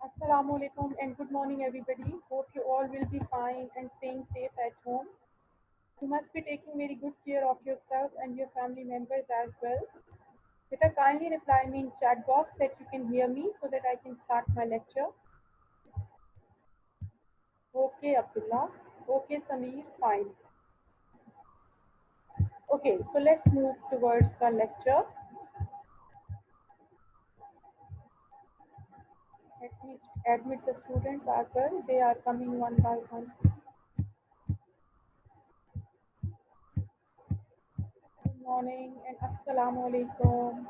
Assalamu alaikum and good morning everybody. Hope you all will be fine and staying safe at home. You must be taking very good care of yourself and your family members as well. Better kindly reply me in chat box that you can hear me so that I can start my lecture. Okay, Abdullah. Okay, Sameer. Fine. Okay, so let's move towards the lecture. Let me admit the students as well. They are coming one by one. Good morning and assalamu alaikum.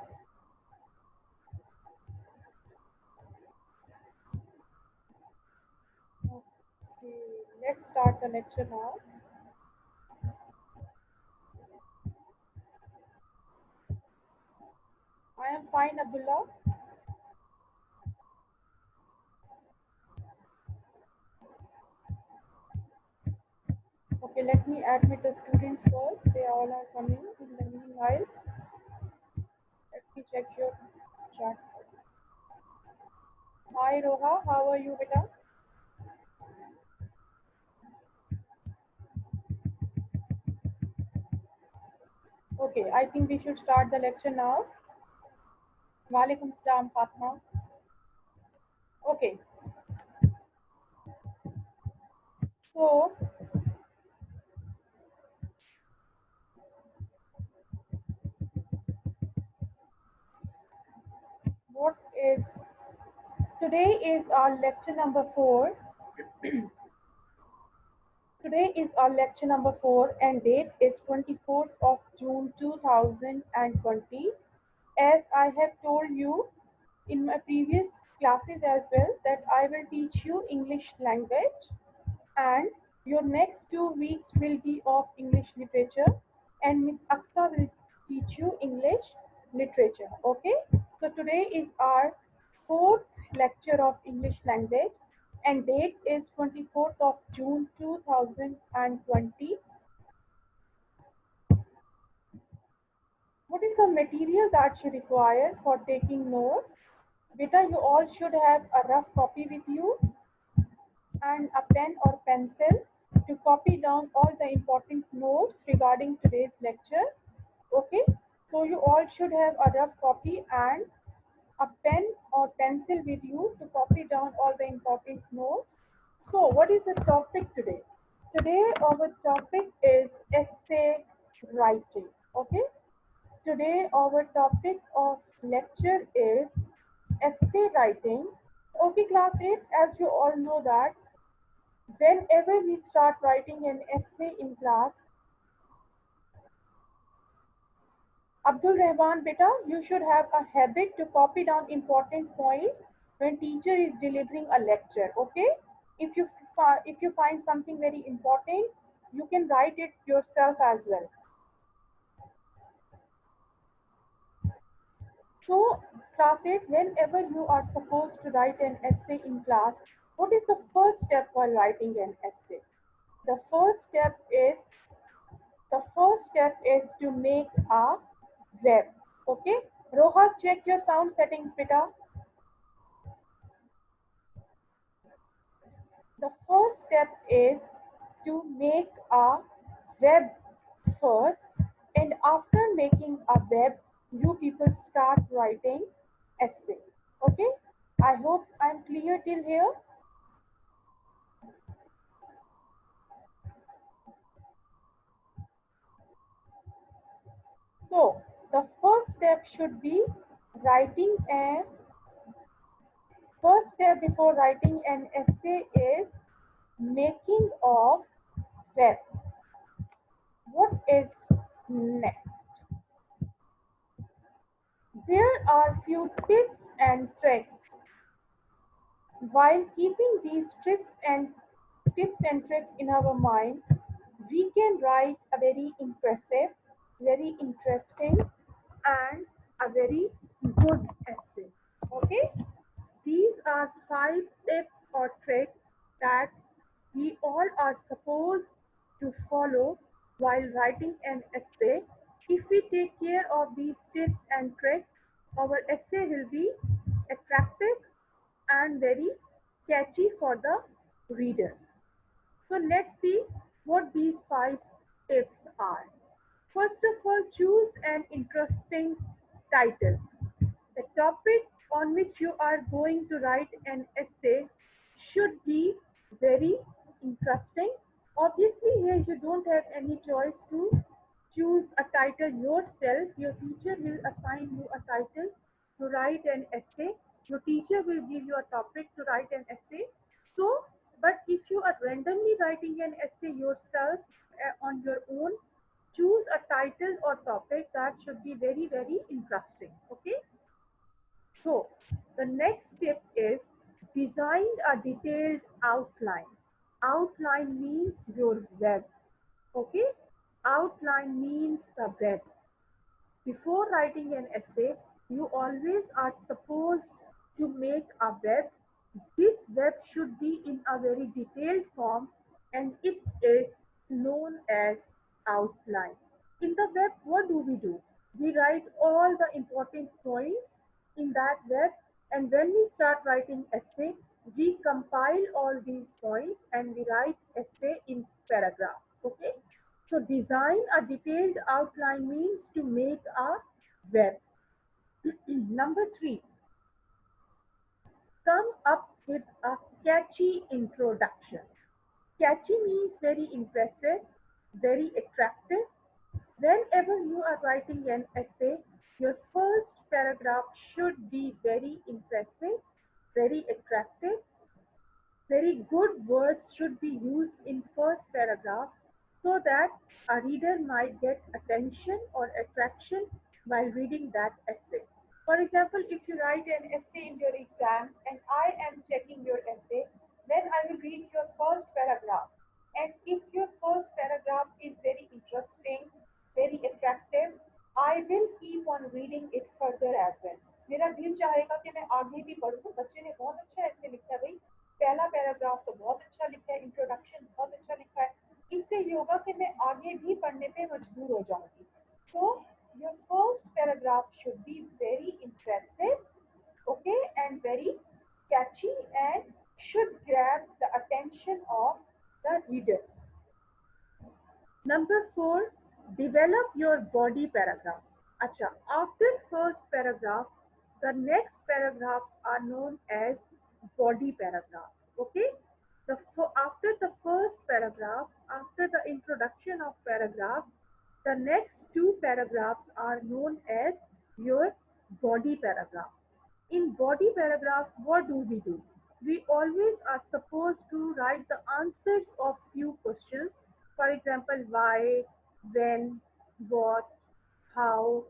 Okay, let's start the lecture now. I am fine, Abdullah. Okay, let me admit the students first. They all are coming. In the meanwhile, let me check your chat. Hi, Roha. How are you, beta? Okay, I think we should start the lecture now. Walaikum salam, Fatma. Okay, so what is today is our lecture number 4. Today is our lecture number 4 and date is 24th of June 2020. As I have told you in my previous classes as well that I will teach you English language and your next 2 weeks will be of English literature and Miss Aksa will teach you English literature. Okay, so today is our fourth lecture of English language and date is 24th of June 2020. What is the material that you require for taking notes? Beta, you all should have a rough copy with you and a pen or pencil to copy down all the important notes regarding today's lecture. Okay, so you all should have a rough copy and a pen or pencil with you to copy down all the important notes. So, what is the topic today? Today, our topic is essay writing. Okay, today, our topic of lecture is essay writing. Okay, class 8, as you all know that whenever we start writing an essay in class, Abdul Rahman beta, you should have a habit to copy down important points when teacher is delivering a lecture. Okay, if you find something very important, you can write it yourself as well. So, class 8, whenever you are supposed to write an essay in class, what is the first step while writing an essay? The first step is the first step is to make a web. Okay, Roha, check your sound settings, beta. The first step is to make a web first, and after making a web, you people start writing essay. Okay, I hope I'm clear till here. So the first step should be writing a first step before writing an essay is making of web. What is next? There are few tips and tricks. While keeping these tips and tricks in our mind, we can write a very impressive, very interesting, and a very good essay. Okay? These are 5 tips or tricks that we all are supposed to follow while writing an essay. If we take care of these tips and tricks, our essay will be attractive and and very catchy for the reader. So let's see what these 5 tips are. First of all, choose an interesting title. The topic on which you are going to write an essay should be very interesting. Obviously, here you don't have any choice to choose a title yourself. Your teacher will assign you a title to write an essay. Your teacher will give you a topic to write an essay. So, but if you are randomly writing an essay yourself on your own, choose a title or topic that should be very, very interesting. Okay. So the next step is design a detailed outline. Outline means your web. Okay? Outline means the web. Before writing an essay, you always are supposed to make a web. This web should be in a very detailed form and it is known as outline. In the web, what do? We write all the important points in that web, and when we start writing essay, we compile all these points and we write essay in paragraphs. Okay? So design a detailed outline means to make a web. Number 3, come up with a catchy introduction. Catchy means very impressive, very attractive. Whenever you are writing an essay, your first paragraph should be very impressive, very attractive. Very good words should be used in first paragraph so that a reader might get attention or attraction while reading that essay. For example, if you write an essay in your exams and I am checking your essay, then I will read your first paragraph. And if your first paragraph is very interesting, very attractive, I will keep on reading it further as well. मेरा दिल चाहेगा कि मैं आगे भी पढूं. बच्चे ने बहुत अच्छा ऐसे लिखा है भाई, पहला पैराग्राफ तो बहुत अच्छा लिखा है, इंट्रोडक्शन बहुत अच्छा लिखा है. इससे ये होगा कि मैं आगे भी पढ़ने पे मजबूर हो जाऊंगी. So your first paragraph should be very impressive, okay, and very catchy and should grab the attention of the reader. Number 4, develop your body paragraph. Acha, after first paragraph, the next paragraphs are known as body paragraph. Okay? After the first paragraph, after the introduction of paragraph, the next 2 paragraphs are known as your body paragraph. In body paragraph, what do? We always are supposed to write the answers of few questions. For example, why, when, what, how.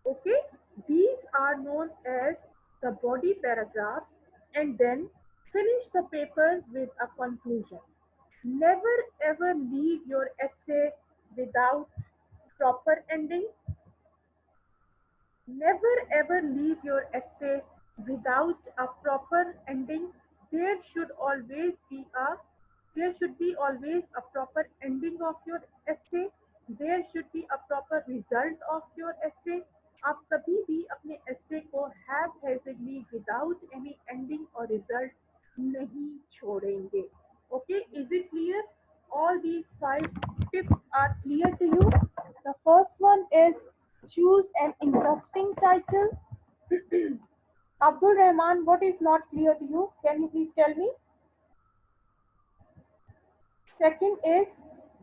Okay, these are known as the body paragraphs, and then finish the paper with a conclusion. Never ever leave your essay without proper ending. Never ever leave your essay without a proper ending. There should always be a there should be always a proper ending of your essay. There should be a proper result of your essay. आप कभी भी अपने essay को haphazardly without any ending or result नहीं छोड़ेंगे. Okay, is it clear? All these 5 tips are clear to you. The first one is choose an interesting title. Abdul Rahman, what is not clear to you? Can you please tell me? Second is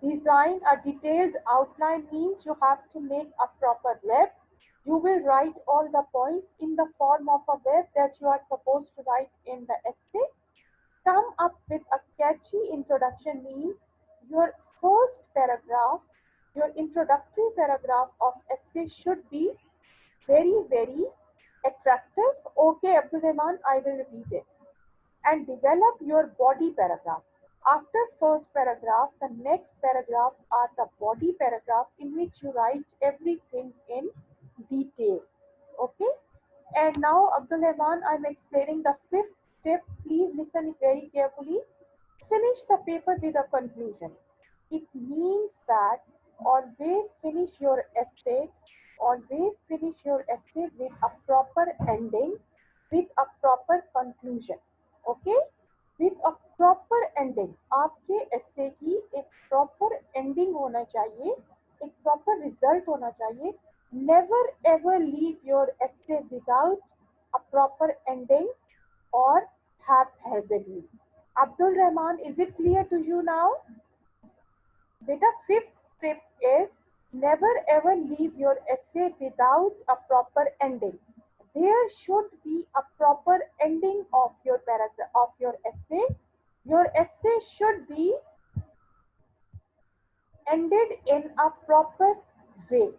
design a detailed outline means you have to make a proper web. You will write all the points in the form of a web that you are supposed to write in the essay. Come up with a catchy introduction means your first paragraph, your introductory paragraph of essay should be very, very attractive. Okay, Abdul Rahman, I will repeat it. And develop your body paragraph. After first paragraph, the next paragraphs are the body paragraph in which you write everything in detail. Okay? And now, Abdul Rahman, I'm explaining the 5th tip. Please listen very carefully. Finish the paper with a conclusion. It means that always finish your essay with a proper ending. with a proper conclusion. Okay, with a proper ending. आपके essay की एक proper ending होना चाहिए, एक proper result होना चाहिए. Never ever leave your essay without a proper ending or haphazardly. Abdul Rahman, is it clear to you now? Beta, fifth tip is never ever leave your essay without a proper ending. There should be a proper ending of your paragraph, of your essay. Your essay should be ended in a proper way.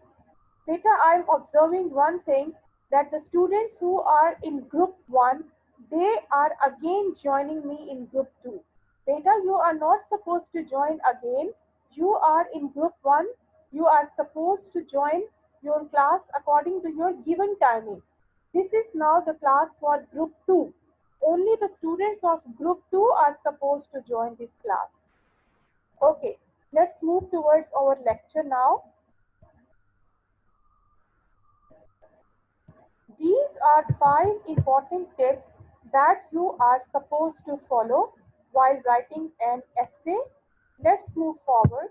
Beta, I'm observing one thing, that the students who are in group 1, they are again joining me in group 2. Beta, you are not supposed to join again. You are in group 1. You are supposed to join your class according to your given timings. This is now the class for group 2. Only the students of group 2 are supposed to join this class. Okay, let's move towards our lecture now. These are 5 important tips that you are supposed to follow while writing an essay. Let's move forward.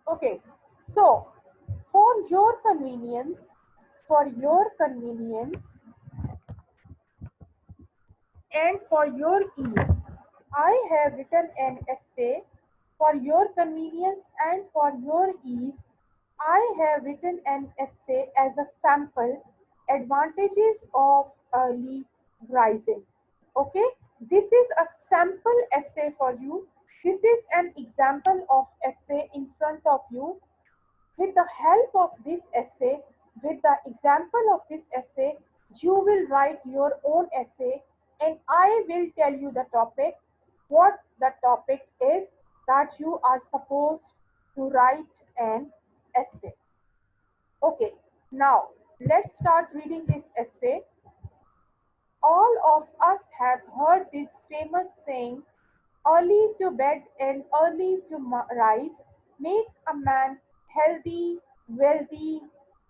Okay, so for your convenience and for your ease, I have written an essay. For your convenience and for your ease, I have written an essay as a sample, advantages of early rising. Okay, this is a sample essay for you. This is an example of essay in front of you. With the help of this essay, with the example of this essay, you will write your own essay, and I will tell you the topic, what the topic is that you are supposed to write an essay. Okay, now let's start reading this essay. All of us have heard this famous saying, early to bed and early to rise makes a man healthy, wealthy,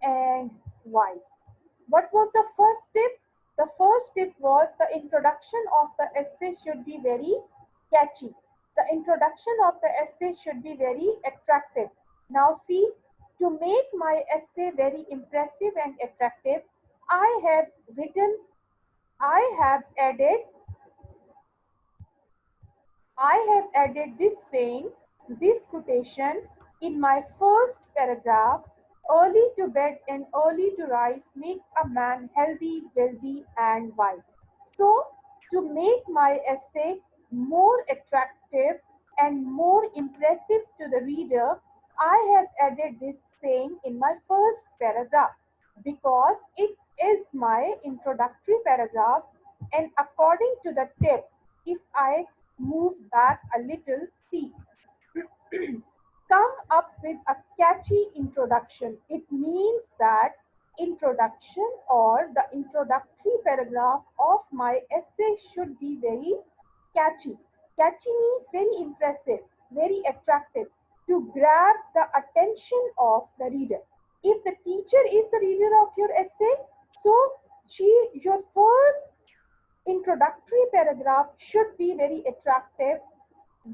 and wise. What was the first tip? The first tip was the introduction of the essay should be very catchy. The introduction of the essay should be very attractive. Now see, to make my essay very impressive and attractive, I have written, I have added I have added this saying, this quotation in my first paragraph. Early to bed and early to rise make a man healthy, wealthy, and wise. So, to make my essay more attractive and more impressive to the reader, I have added this saying in my first paragraph because it is my introductory paragraph, and according to the tips, if I move back a little, see, come up with a catchy introduction. It means that introduction or the introductory paragraph of my essay should be very catchy. Catchy means very impressive, very attractive, to grab the attention of the reader. If the teacher is the reader of your essay, so your first introductory paragraph should be very attractive,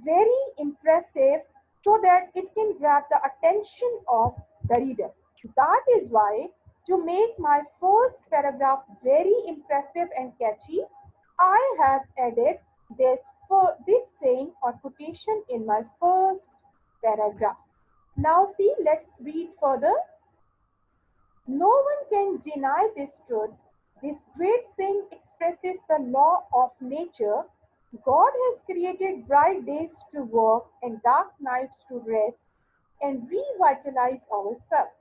very impressive, so that it can grab the attention of the reader. That is why, to make my first paragraph very impressive and catchy, I have added this saying or quotation in my first paragraph. Now see, let's read further. No one can deny this truth. This great saying expresses the law of nature. God has created bright days to work and dark nights to rest and revitalize ourselves.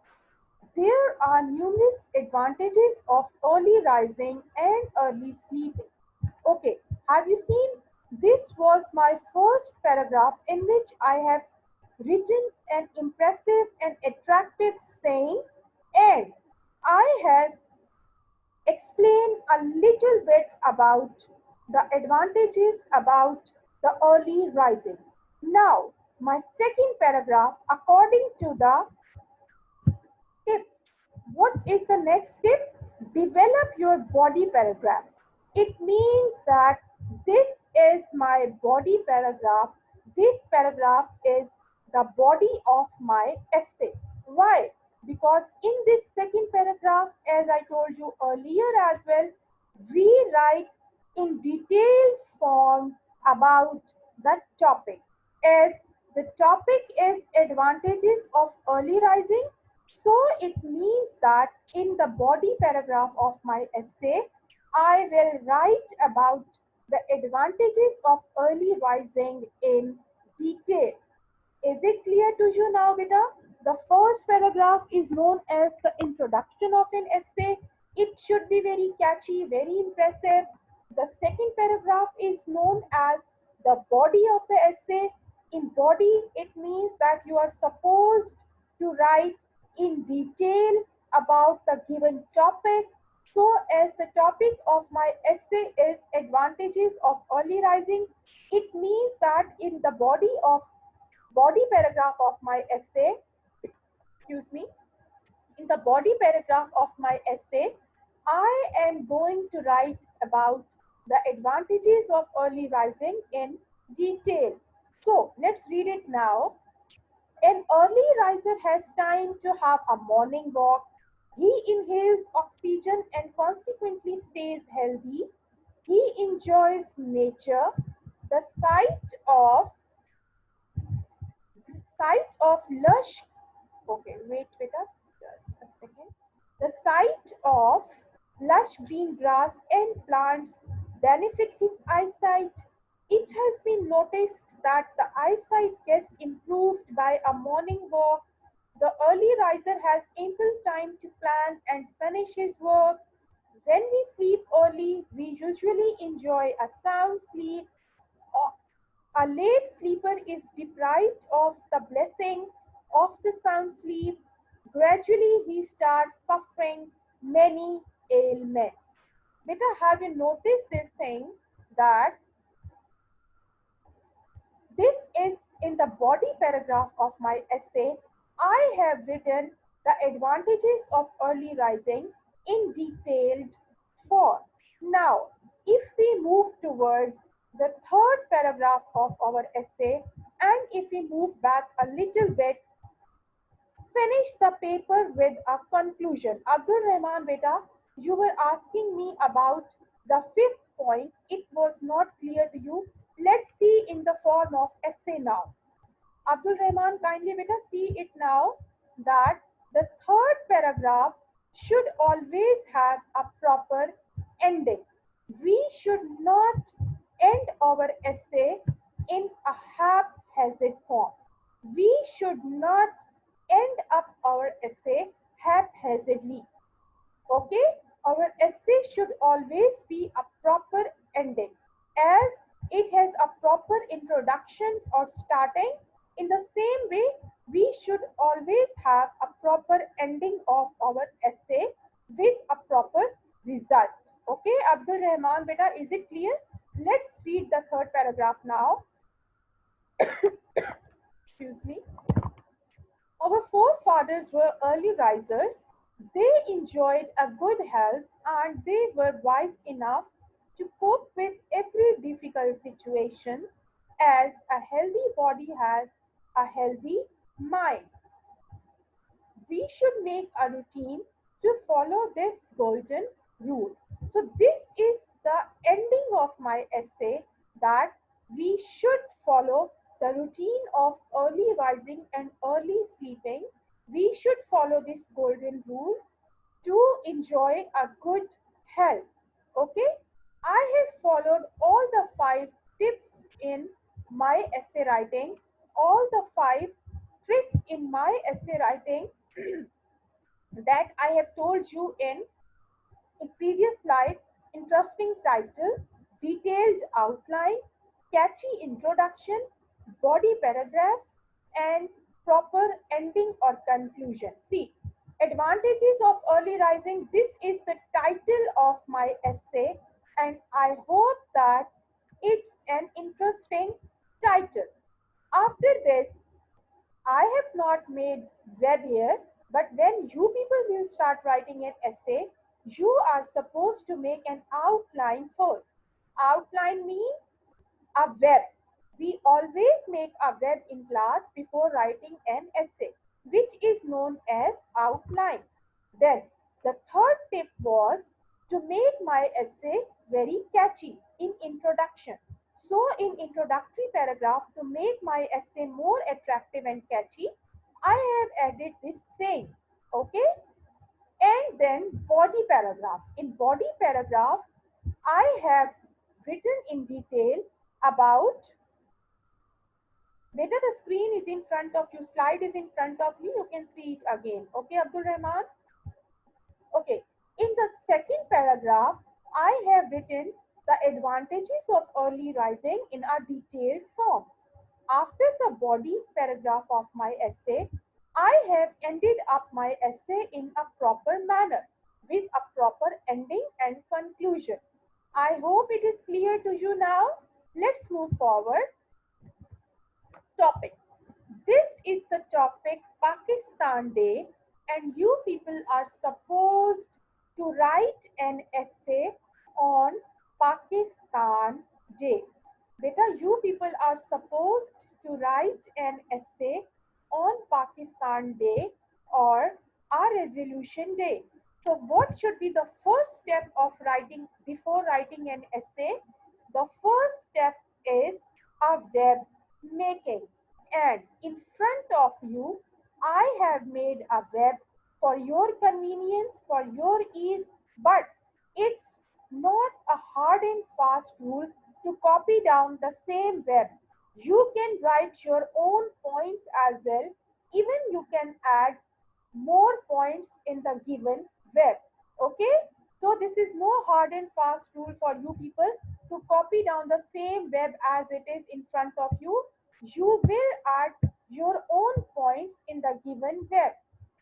There are numerous advantages of early rising and early sleeping. Okay, have you seen? This was my first paragraph in which I have written an impressive and attractive saying, and I have explained a little bit about the advantages about the early rising. Now, my second paragraph, according to the tips, What is the next step? Develop your body paragraphs. It means that this is my body paragraph. This paragraph is the body of my essay. Why? Because in this second paragraph, as I told you earlier as well, we write in detailed form about the topic. As the topic is advantages of early rising, so it means that in the body paragraph of my essay, I will write about the advantages of early rising in detail. Is it clear to you now, beta? The first paragraph is known as the introduction of an essay. It should be very catchy, very impressive. The second paragraph is known as the body of the essay. In body, it means that you are supposed to write in detail about the given topic. So, as the topic of my essay is advantages of early rising, it means that in the body paragraph of my essay, excuse me, in the body paragraph of my essay, I am going to write about the advantages of early rising in detail. So let's read it now. An early riser has time to have a morning walk. He inhales oxygen and consequently stays healthy. He enjoys nature. The sight of lush. Okay, wait, beta, just a second. The sight of lush green grass and plants benefit his eyesight. It has been noticed that the eyesight gets improved by a morning walk. The early riser has ample time to plan and finish his work. When we sleep early, we usually enjoy a sound sleep. A late sleeper is deprived of the blessing of the sound sleep. Gradually, he starts suffering many ailments. Beta, have you noticed this thing that this is in the body paragraph of my essay? I have written the advantages of early rising in detailed form. Now, if we move towards the third paragraph of our essay, and if we move back a little bit, finish the paper with a conclusion. Abdul Rahman, beta, you were asking me about the fifth point. It was not clear to you. Let's see in the form of essay now. Abdul Rahman, kindly beta see it now that the third paragraph should always have a proper ending. We should not end our essay in a haphazard form. We should not end up our essay haphazardly. Okay, our essay should always be a proper ending, as it has a proper introduction or starting. In the same way, we should always have a proper ending of our essay with a proper result. Okay, Abdul Rahman, beta, is it clear? Let's read the third paragraph now. Excuse me. Our forefathers were early risers. They enjoyed a good health and they were wise enough to cope with every difficult situation, as a healthy body has a healthy mind. We should make a routine to follow this golden rule. So, this is the ending of my essay, that we should follow the routine of early rising and early sleeping. We should follow this golden rule to enjoy a good health. Okay, I have followed all the 5 tips in my essay writing, all the 5 tricks in my essay writing that I have told you in previous slide. Interesting title, detailed outline, catchy introduction, body paragraphs, and proper ending or conclusion. See, advantages of early rising. This is the title of my essay, and I hope that it's an interesting title. After this, I have not made web here. But when you people will start writing an essay, you are supposed to make an outline first. Outline means a web. We always make a web in class before writing an essay, which is known as outline. Then the third tip was to make my essay very catchy in introduction. So in introductory paragraph, to make my essay more attractive and catchy, I have added this saying. Okay, and then body paragraph. In body paragraph, I have written in detail about, better the screen is in front of you, slide is in front of you, you can see it again. Okay, Abdul Rahman? Okay, in the second paragraph, I have written the advantages of early rising in a detailed form. After the body paragraph of my essay, I have ended up my essay in a proper manner with a proper ending and conclusion. I hope it is clear to you now. Let's move forward. Topic. This is the topic Pakistan Day, and you people are supposed to write an essay on Pakistan Day. Beta, you people are supposed to write an essay on Pakistan Day or our resolution day. So, what should be the first step of writing before writing an essay? The first step is a web making, and in front of you I have made a web for your convenience, for your ease, but it's not a hard and fast rule to copy down the same web. You can write your own points as well. Even you can add more points in the given web. Okay, so this is no hard and fast rule for you people to copy down the same web as it is in front of you. You will add your own points in the given web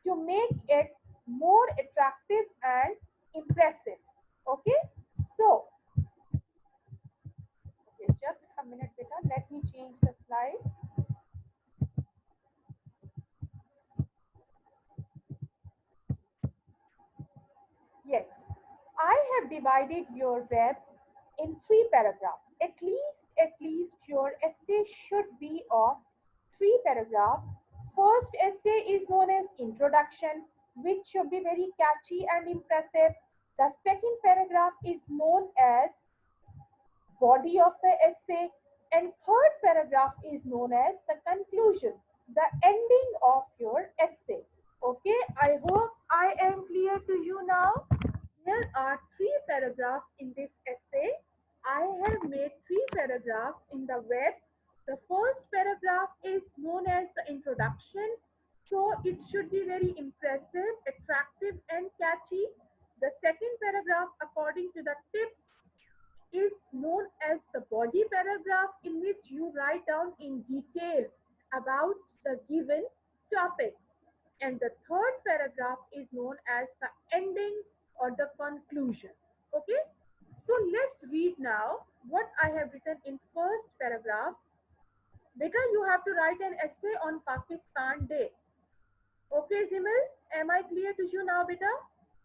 to make it more attractive and impressive. Okay, so okay, just a minute beta, let me change the slide. Yes, I have divided your web in three paragraphs. At least your essay should be of three paragraphs. First essay is known as introduction, which should be very catchy and impressive. The second paragraph is known as body of the essay, and third paragraph is known as the conclusion, the ending of your essay. Okay, I hope I am clear to you now. There are three paragraphs in this essay. I have made three paragraphs in the web. The first paragraph is known as the introduction, so it should be very impressive, attractive, and catchy. The second paragraph, according to the tips, is known as the body paragraph, in which you write down in detail about the given topic. And the third paragraph is known as the ending or the conclusion. Okay, so let's read now what I have written in first paragraph. Beta, you have to write an essay on Pakistan Day. Okay, Zimil, am I clear to you now, beta?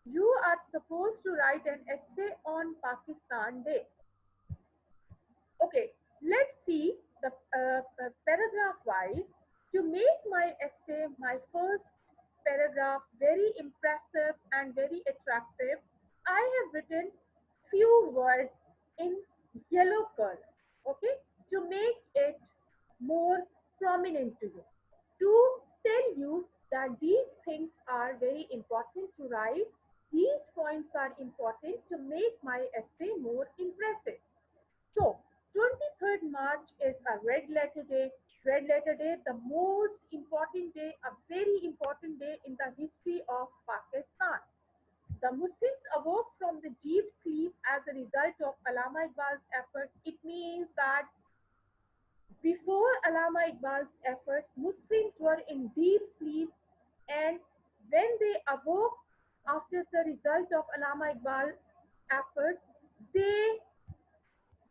You are supposed to write an essay on Pakistan Day. Okay, let's see the paragraph wise. To make my essay, my first paragraph very impressive and very attractive, I have written few words in yellow color. Okay, to make it more prominent to you, to tell you that these things are very important to write. These points are important to make my essay more impressive. So, 23rd March is a Red Letter Day. Red Letter Day, the most important day, a very important day in the history of Pakistan. The Muslims awoke from the deep sleep as a result of Allama Iqbal's efforts. It means that before Allama Iqbal's efforts, Muslims were in deep sleep, and when they awoke after the result of Allama Iqbal's efforts, they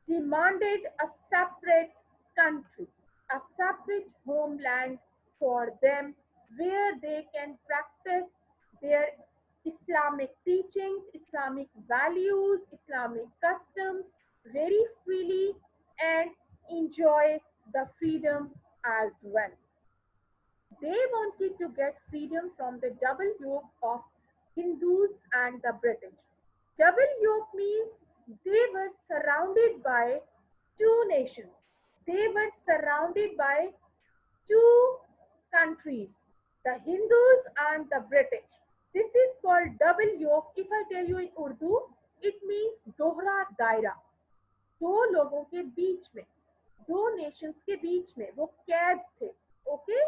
demanded a separate country, a separate homeland for them, where they can practice their Islamic teachings, Islamic values, Islamic customs very freely and enjoy the freedom as well. They wanted to get freedom from the double yoke of Hindus and the British. Double yoke means they were surrounded by two nations. They were surrounded by two countries, the Hindus and the British. This is called double yoke. If I tell you in Urdu, it means दोहरा दायरा. दो लोगों के बीच में, दो Nations के बीच में वो कैद थे. Okay,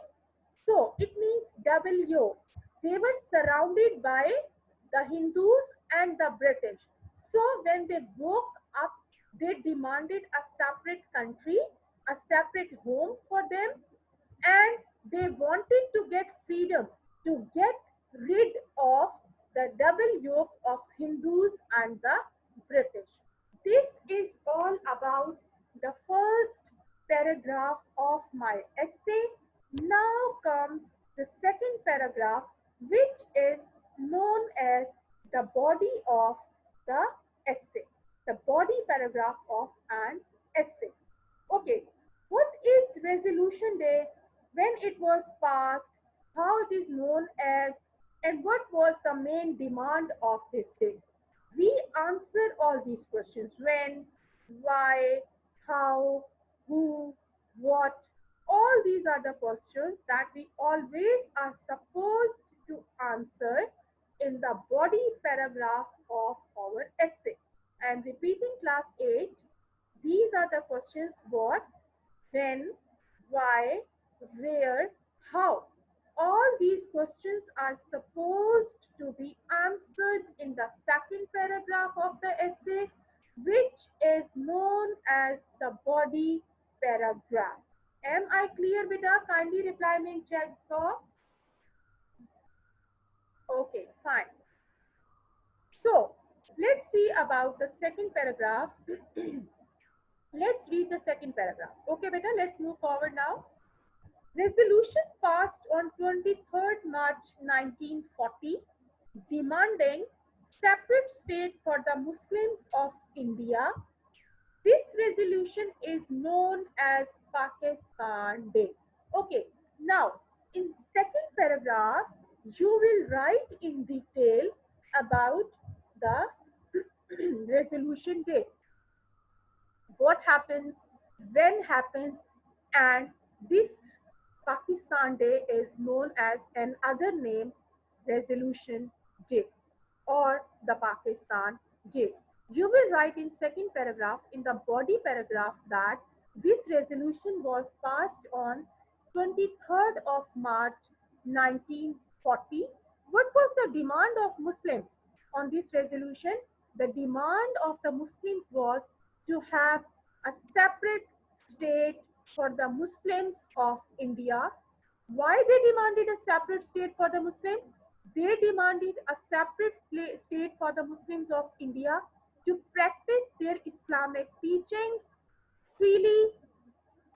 so it means double yoke. They were surrounded by the Hindus and the British. So when they woke up, they demanded a separate country, a separate home for them, and they wanted to get freedom, to get rid of the double yoke of Hindus and the British. This is all about the first paragraph of my essay. Now comes the second paragraph, which is known as the body of the essay, the body paragraph of an essay. Okay, what is Resolution Day, when it was passed, how it is known as, and what was the main demand of this day? We answer all these questions: when, why, how, who, what. All these are the questions that we always are supposed to answer in the body paragraph of our essay. I am repeating, class 8. These are the questions: what, when, why, where, how. All these questions are supposed to be answered in the second paragraph of the essay, which is known as the body paragraph. Am I clear, beta? Kindly reply me in chat box. Okay, fine. So, let's see about the second paragraph. Let's read the second paragraph. Okay, beta, let's move forward now. Resolution passed on 23rd March 1940 demanding separate state for the Muslims of India. This resolution is known as Pakistan Day. Okay, now in second paragraph, you will write in detail about the resolution day. What happens, when happens, and this Pakistan Day is known as another name, Resolution Day or the Pakistan Day. You will write in second paragraph, in the body paragraph, that this resolution was passed on 23rd of March 1940. What was the demand of Muslims on this resolution? The demand of the Muslims was to have a separate state for the Muslims of India. Why they demanded a separate state for the Muslims? They demanded a separate state for the Muslims of India to practice their Islamic teachings freely,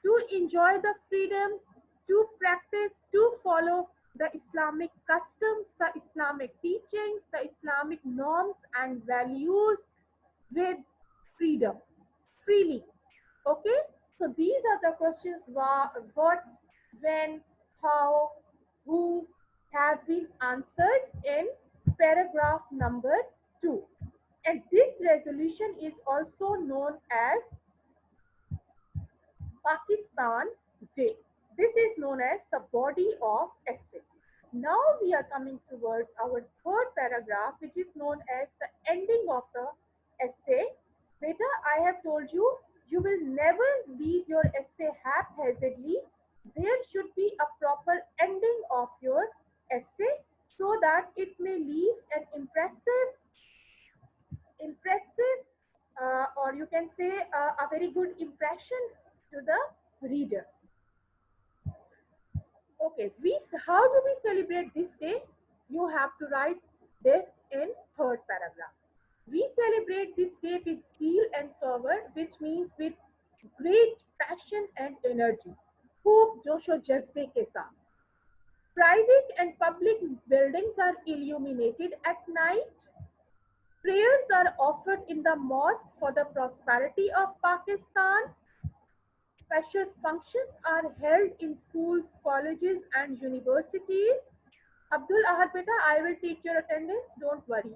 to enjoy the freedom, to practice, to follow the Islamic customs, the Islamic teachings, the Islamic norms and values with freedom, freely. Okay, so these are the questions: what, when, how, who have been answered in paragraph number 2. And this resolution is also known as Pakistan Day. This is known as the body of essay. Now we are coming towards our third paragraph, which is known as the ending of the essay. Beta, I have told you, you will never leave your essay haphazardly. There should be a proper ending of your essay so that it may leave an impressive, or you can say a very good impression to the reader. Okay, how do we celebrate this day? You have to write this in third paragraph. We celebrate this day with zeal and fervor, which means with great passion and energy. खूब जोश और जज्बे के साथ. Private and public buildings are illuminated at night. Prayers are offered in the mosque for the prosperity of Pakistan. Special functions are held in schools, colleges, and universities. Abdul Ahad beta, I will take your attendance, don't worry.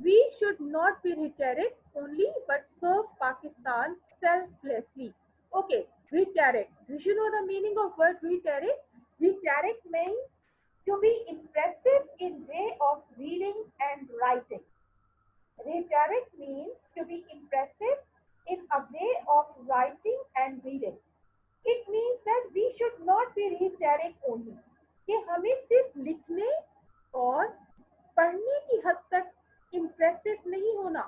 We should not be rhetoric only but serve Pakistan selflessly. Okay, rhetoric. Do you know the meaning of word rhetoric? Rhetoric means to be impressive in way of reading and writing. Rhetoric means to be impressive in a way of writing and reading. It means that we should not be rhetoric only. कि हमें सिर्फ लिखने और पढ़ने की हद तक impressive नहीं होना,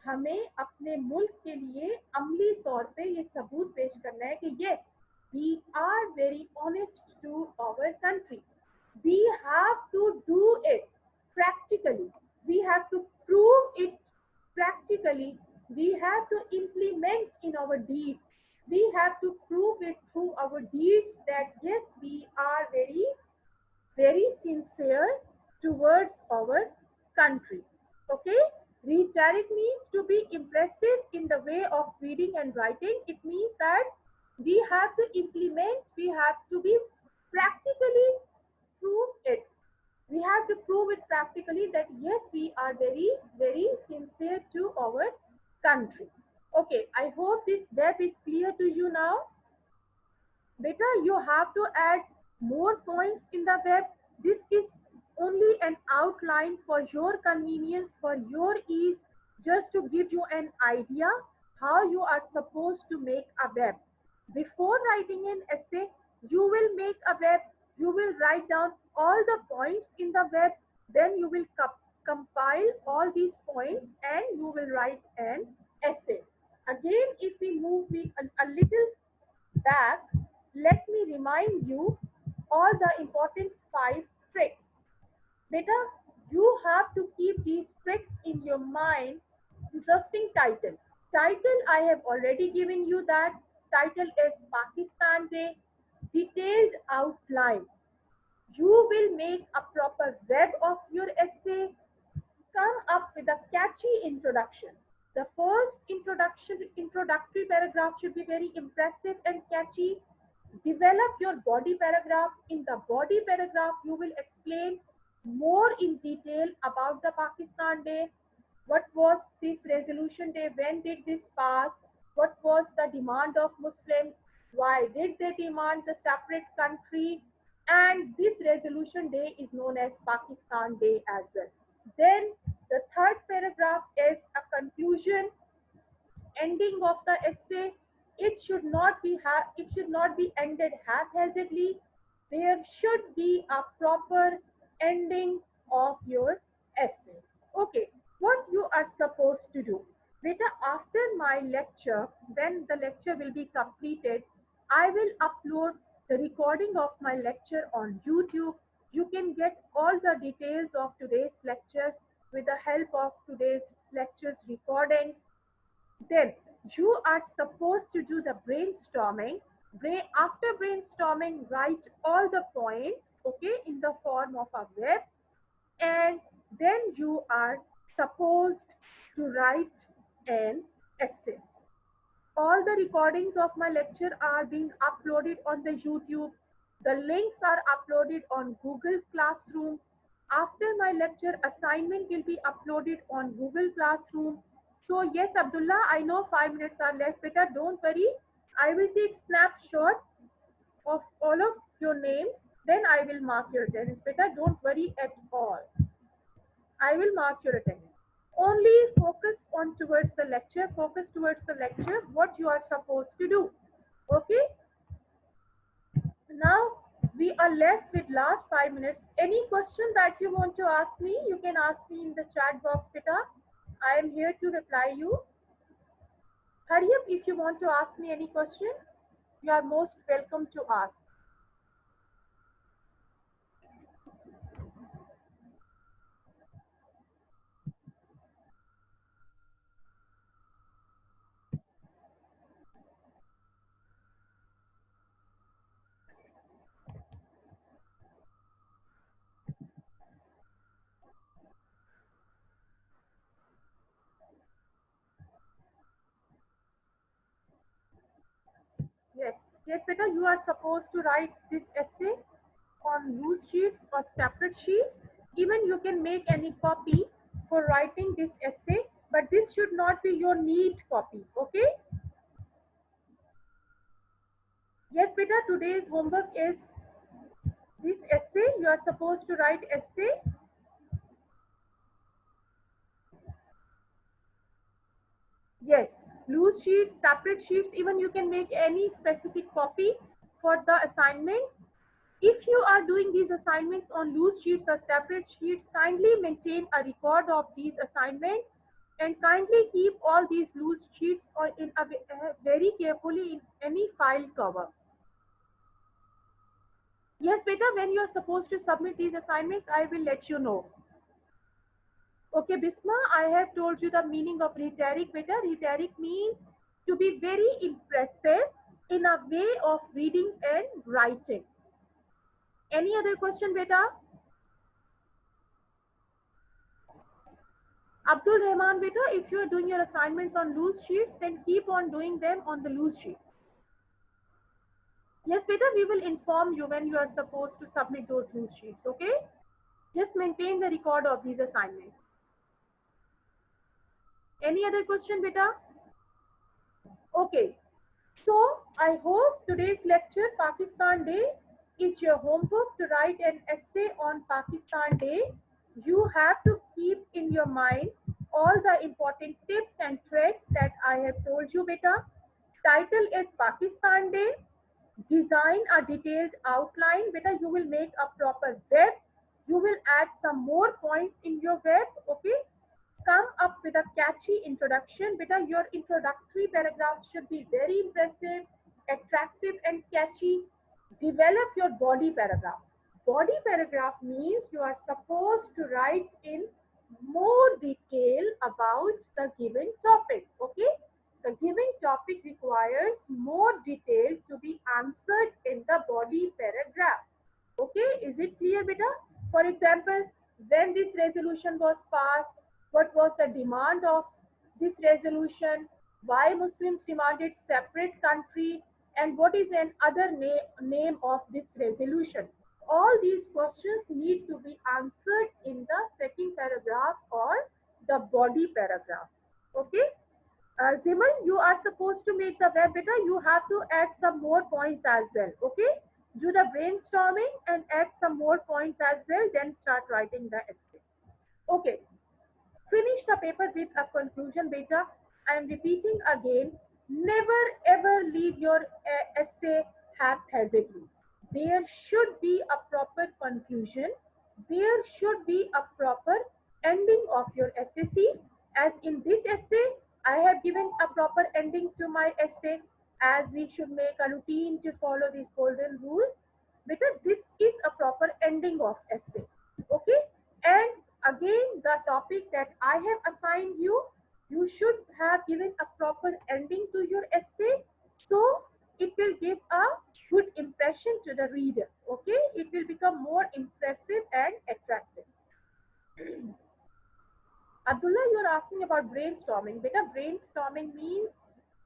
हमें अपने मुल्क के लिए अमली तौर पे ये सबूत पेश करना है कि yes we are very honest to our country. We have to do it practically. We have to prove it practically. We have to implement in our deeds. We have to prove it through our deeds that yes, we are very, very sincere towards our country. Okay? Rhetoric means to be impressive in the way of reading and writing. It means that we have to implement, we have to be practically prove it. We have to prove it practically that yes, we are very, very sincere to our country. Okay, I hope this web is clear to you now. Beta, you have to add more points in the web. This is only an outline for your convenience, for your ease, just to give you an idea how you are supposed to make a web. Before writing an essay, you will make a web, you will write down all the points in the web, then you will compile all these points and you will write an essay. Again, if we move a little back, let me remind you all the important 5 tricks. Beta, you have to keep these tricks in your mind. Interesting title. Title, I have already given you that. Title is Pakistan Day. Detailed outline. You will make a proper web of your essay. Come up with a catchy introduction. The first introductory paragraph should be very impressive and catchy. Develop your body paragraph. In the body paragraph, you will explain more in detail about the Pakistan Day. What was this resolution day? When did this pass? What was the demand of Muslims? Why did they demand the separate country? And this resolution day is known as Pakistan Day as well. Then the third paragraph is a conclusion, ending of the essay. It should not be ended haphazardly. There should be a proper ending of your essay. Okay, what you are supposed to do. Beta, after my lecture, when the lecture will be completed, I will upload the recording of my lecture on YouTube. You can get all the details of today's lecture with the help of today's lecture's recordings. Then you are supposed to do the brainstorming. After brainstorming, write all the points, okay, in the form of a web. And then you are supposed to write an essay. All the recordings of my lecture are being uploaded on the YouTube. The links are uploaded on Google Classroom. After my lecture, assignment will be uploaded on Google Classroom. So yes, Abdullah, I know 5 minutes are left. Beta, don't worry. I will take snapshot of all of your names. Then I will mark your attendance. Beta, don't worry at all. I will mark your attendance. Only focus on towards the lecture. Focus towards the lecture, what you are supposed to do. Okay? Now we are left with last 5 minutes. Any question that you want to ask me, you can ask me in the chat box, Beta. I am here to reply you. Hurry up if you want to ask me any question. You are most welcome to ask. Yes, beta, you are supposed to write this essay on loose sheets or separate sheets. Even you can make any copy for writing this essay, but this should not be your neat copy. Okay? Yes, beta, today's homework is this essay. You are supposed to write essay. Yes, loose sheets, separate sheets, even you can make any specific copy for the assignments. If you are doing these assignments on loose sheets or separate sheets, kindly maintain a record of these assignments and kindly keep all these loose sheets or in a very carefully in any file cover. Yes, beta, when you are supposed to submit these assignments, I will let you know. Okay, Bisma, I have told you the meaning of rhetoric. Beta, rhetoric means to be very impressive in a way of reading and writing. Any other question, beta? Abdul Rahman, beta, if you are doing your assignments on loose sheets, then keep on doing them on the loose sheets. Yes, beta, we will inform you when you are supposed to submit those loose sheets, okay? Just maintain the record of these assignments. Any other question, beta? Okay. So, I hope today's lecture, Pakistan Day, is your homework to write an essay on Pakistan Day. You have to keep in your mind all the important tips and tricks that I have told you, beta. Title is Pakistan Day. Design a detailed outline. Beta, you will make a proper web. You will add some more points in your web, okay? Come up with a catchy introduction. Beta, your introductory paragraph should be very impressive, attractive, and catchy. Develop your body paragraph. Body paragraph means you are supposed to write in more detail about the given topic. Okay, the given topic requires more detail to be answered in the body paragraph. Okay, is it clear, beta? For example, when this resolution was passed, what was the demand of this resolution, why Muslims demanded separate country, and what is an other name of this resolution. All these questions need to be answered in the second paragraph or the body paragraph. Okay. Zimal, you are supposed to make the web better. You have to add some more points as well. Okay. Do the brainstorming and add some more points as well. Then start writing the essay. Okay. Finish the paper with a conclusion, beta. I am repeating again. Never ever leave your essay haphazardly. There should be a proper conclusion. There should be a proper ending of your essay. See, as in this essay, I have given a proper ending to my essay, as we should make a routine to follow this golden rule. Because this is a proper ending of essay. Okay, and again the topic that I have assigned you, you should have given a proper ending to your essay, so it will give a good impression to the reader. Okay, it will become more impressive and attractive. Abdullah, you're asking about brainstorming. Beta, brainstorming means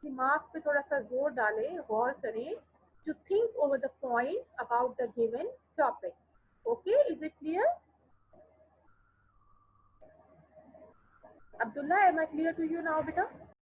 दिमाग पे थोड़ा सा जोर डालें, गौर करें, to think over the points about the given topic. Okay, is it clear? Abdullah, am I clear to you now, beta?